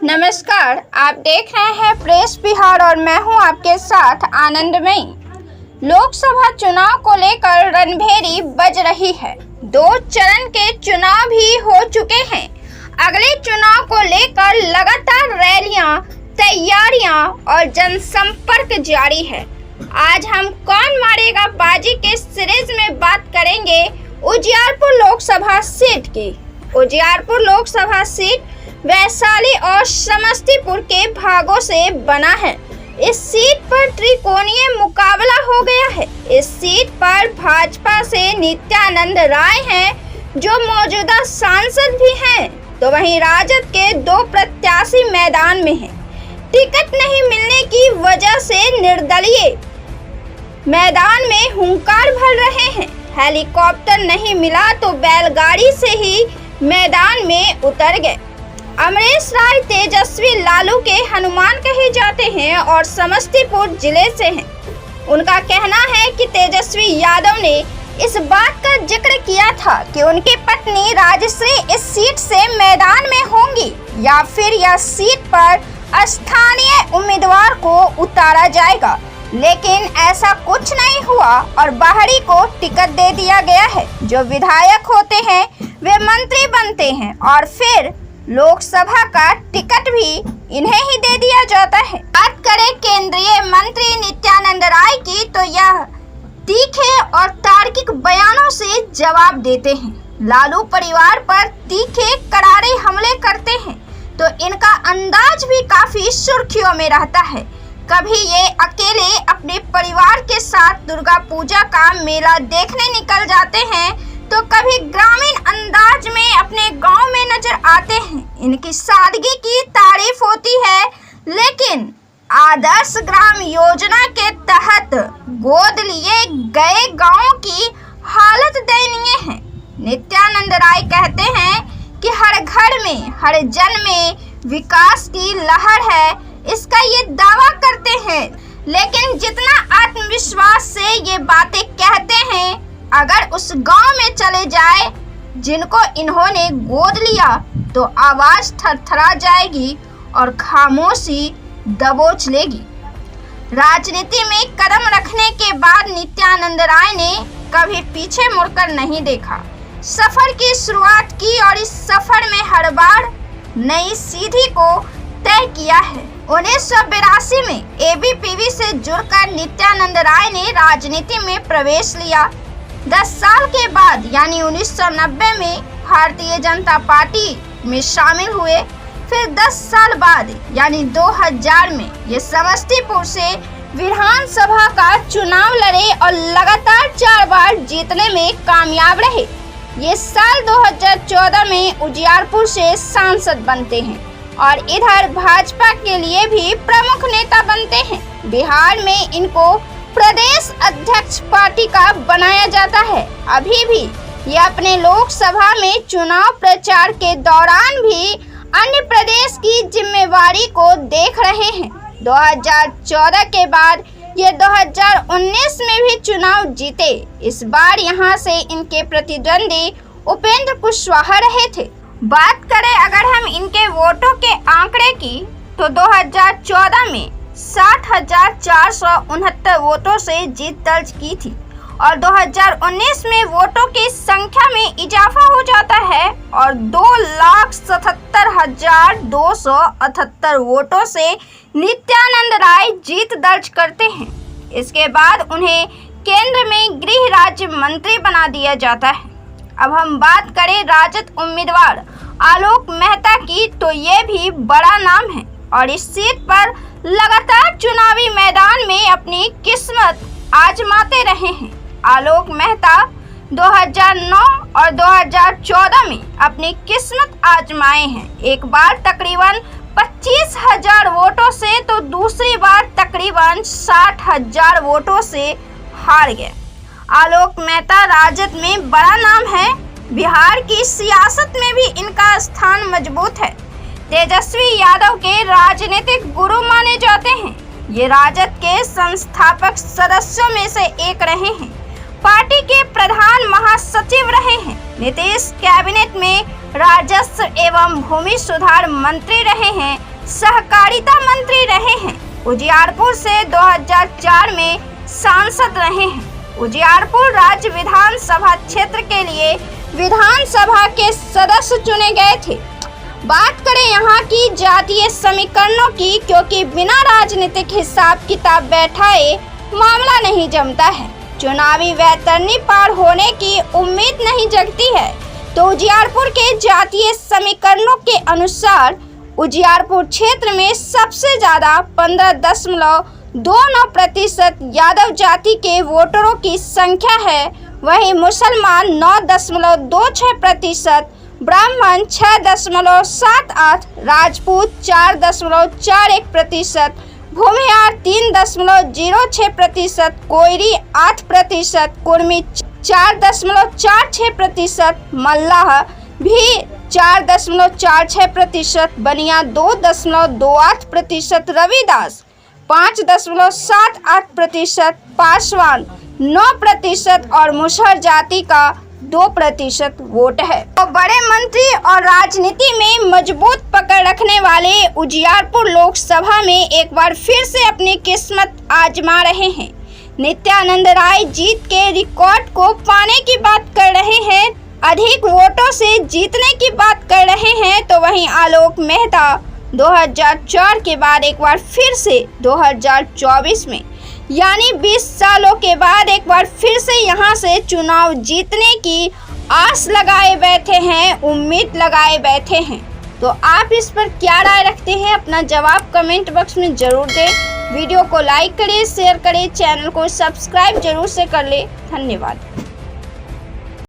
नमस्कार, आप देख रहे हैं प्रेस बिहार और मैं हूं आपके साथ आनंदमयी। लोकसभा चुनाव को लेकर रणभेरी बज रही है। 2 चरण के चुनाव भी हो चुके हैं। अगले चुनाव को लेकर लगातार रैलियां, तैयारियां और जनसंपर्क जारी है। आज हम कौन मारेगा बाजी के सीरीज में बात करेंगे उजियारपुर लोकसभा सीट की। उजियारपुर लोकसभा सीट वैशाली और समस्तीपुर के भागों से बना है। इस सीट पर त्रिकोणीय मुकाबला हो गया है। इस सीट पर भाजपा से नित्यानंद राय हैं, जो मौजूदा सांसद भी हैं, तो वहीं राजद के 2 प्रत्याशी मैदान में हैं। टिकट नहीं मिलने की वजह से निर्दलीय मैदान में हुंकार भर रहे हैं। हेलीकॉप्टर नहीं मिला तो बैलगाड़ी से ही मैदान में उतर गए। अमरेश राय तेजस्वी लालू के हनुमान कहे जाते हैं और समस्तीपुर जिले से हैं। उनका कहना है कि तेजस्वी यादव ने इस बात का जिक्र किया था कि उनकी पत्नी राजश्री इस सीट से मैदान में होंगी या फिर यह सीट पर स्थानीय उम्मीदवार को उतारा जाएगा, लेकिन ऐसा कुछ नहीं हुआ और बाहरी को टिकट दे दिया गया है। जो विधायक होते हैं वे मंत्री बनते हैं और फिर लोकसभा का टिकट भी इन्हें ही दे दिया जाता है। बात करें केंद्रीय मंत्री नित्यानंद राय की, तो यह तीखे और तार्किक बयानों से जवाब देते हैं। लालू परिवार पर तीखे करारे हमले करते हैं, तो इनका अंदाज भी काफी सुर्खियों में रहता है। कभी ये अकेले अपने परिवार के साथ दुर्गा पूजा का मेला देखने निकल जाते हैं, तो कभी ग्रामीण अंदाज में अपने गांव में नजर आते हैं। इनकी सादगी की तारीफ होती है, लेकिन आदर्श ग्राम योजना के तहत गोद लिए गए गांवों की हालत दयनीय है। नित्यानंद राय कहते हैं कि हर घर में, हर जन में विकास की लहर है, इसका ये दावा करते हैं। लेकिन जितना आत्मविश्वास से ये बातें कहते हैं, अगर उस गांव में चले जाए जिनको इन्होंने गोद लिया, तो आवाज थरथरा जाएगी और खामोशी दबोच लेगी। राजनीति में कदम रखने के बाद नित्यानंद राय ने कभी पीछे मुड़कर नहीं देखा। सफर की शुरुआत की और इस सफर में हर बार नई सीढ़ी को तय किया है। 1982 में एबीपीवी से जुड़कर नित्यानंद राय ने राजनीति में प्रवेश लिया। 10 साल के बाद यानी 1990 में भारतीय जनता पार्टी में शामिल हुए। फिर 10 साल बाद यानी 2000 में ये समस्तीपुर से विधानसभा का चुनाव लड़े और लगातार 4 बार जीतने में कामयाब रहे। ये साल 2014 में उजियारपुर से सांसद बनते हैं और इधर भाजपा के लिए भी प्रमुख नेता बनते हैं। बिहार में इनको प्रदेश अध्यक्ष पार्टी का बनाया जाता है। अभी भी ये अपने लोकसभा में चुनाव प्रचार के दौरान भी अन्य प्रदेश की जिम्मेवारी को देख रहे हैं। 2014 के बाद ये 2019 में भी चुनाव जीते। इस बार यहां से इनके प्रतिद्वंदी उपेंद्र कुशवाहा रहे थे। बात करें अगर हम इनके वोटों के आंकड़े की, तो 2014 में 60,469 वोटों से जीत दर्ज की थी और 2019 में वोटों की संख्या में इजाफा हो जाता है और 2,77,278 वोटों से नित्यानंद राय जीत दर्ज करते हैं। इसके बाद उन्हें केंद्र में गृह राज्य मंत्री बना दिया जाता है। अब हम बात करें राजद उम्मीदवार आलोक मेहता की, तो ये भी बड़ा नाम है और इस सीट पर लगातार चुनावी मैदान में अपनी किस्मत आजमाते रहे हैं। आलोक मेहता 2009 और 2014 में अपनी किस्मत आजमाए हैं। एक बार तकरीबन 25,000 वोटों से, तो दूसरी बार तकरीबन 60,000 वोटों से हार गए। आलोक मेहता राजद में बड़ा नाम है। बिहार की सियासत में भी इनका स्थान मजबूत है। तेजस्वी यादव के राजनीतिक गुरु माने जाते हैं। ये राजद के संस्थापक सदस्यों में से एक रहे हैं। पार्टी के प्रधान महासचिव रहे हैं। नीतीश कैबिनेट में राजस्व एवं भूमि सुधार मंत्री रहे हैं। सहकारिता मंत्री रहे हैं। उजियारपुर से 2004 में सांसद रहे हैं। उजियारपुर राज्य विधानसभा क्षेत्र के लिए विधानसभा के सदस्य चुने गए थे। बात करें यहाँ की जातीय समीकरणों की, क्योंकि बिना राजनीतिक हिसाब किताब बैठाए मामला नहीं जमता है। चुनावी वैतरणी पार होने की उम्मीद नहीं जगती है। तो उजियारपुर के जातीय समीकरणों के अनुसार उजियारपुर क्षेत्र में सबसे ज्यादा 15.29% यादव जाति के वोटरों की संख्या है। वहीं मुसलमान 9.26%, ब्राह्मण 6.78%, राजपूत 4.41%, भूमिहार 3.06%, कोयरी 8%, कुर्मी 4.46%, मल्लाह भी 4.46%, बनिया 2.28%, रविदास 5.78%, पासवान 9% और मुसहर जाति का 2% वोट है। तो बड़े मंत्री और राजनीति में मजबूत पकड़ रखने वाले उजियारपुर लोकसभा में एक बार फिर से अपनी किस्मत आजमा रहे हैं। नित्यानंद राय जीत के रिकॉर्ड को पाने की बात कर रहे हैं, अधिक वोटों से जीतने की बात कर रहे हैं। तो वहीं आलोक मेहता 2004 के बाद एक बार फिर से 2024 में यानी 20 सालों के बाद एक बार फिर से यहां से चुनाव जीतने की आस लगाए बैठे हैं, उम्मीद लगाए बैठे हैं। तो आप इस पर क्या राय रखते हैं? अपना जवाब कमेंट बॉक्स में जरूर दें। वीडियो को लाइक करें, शेयर करें, चैनल को सब्सक्राइब जरूर से कर ले। धन्यवाद।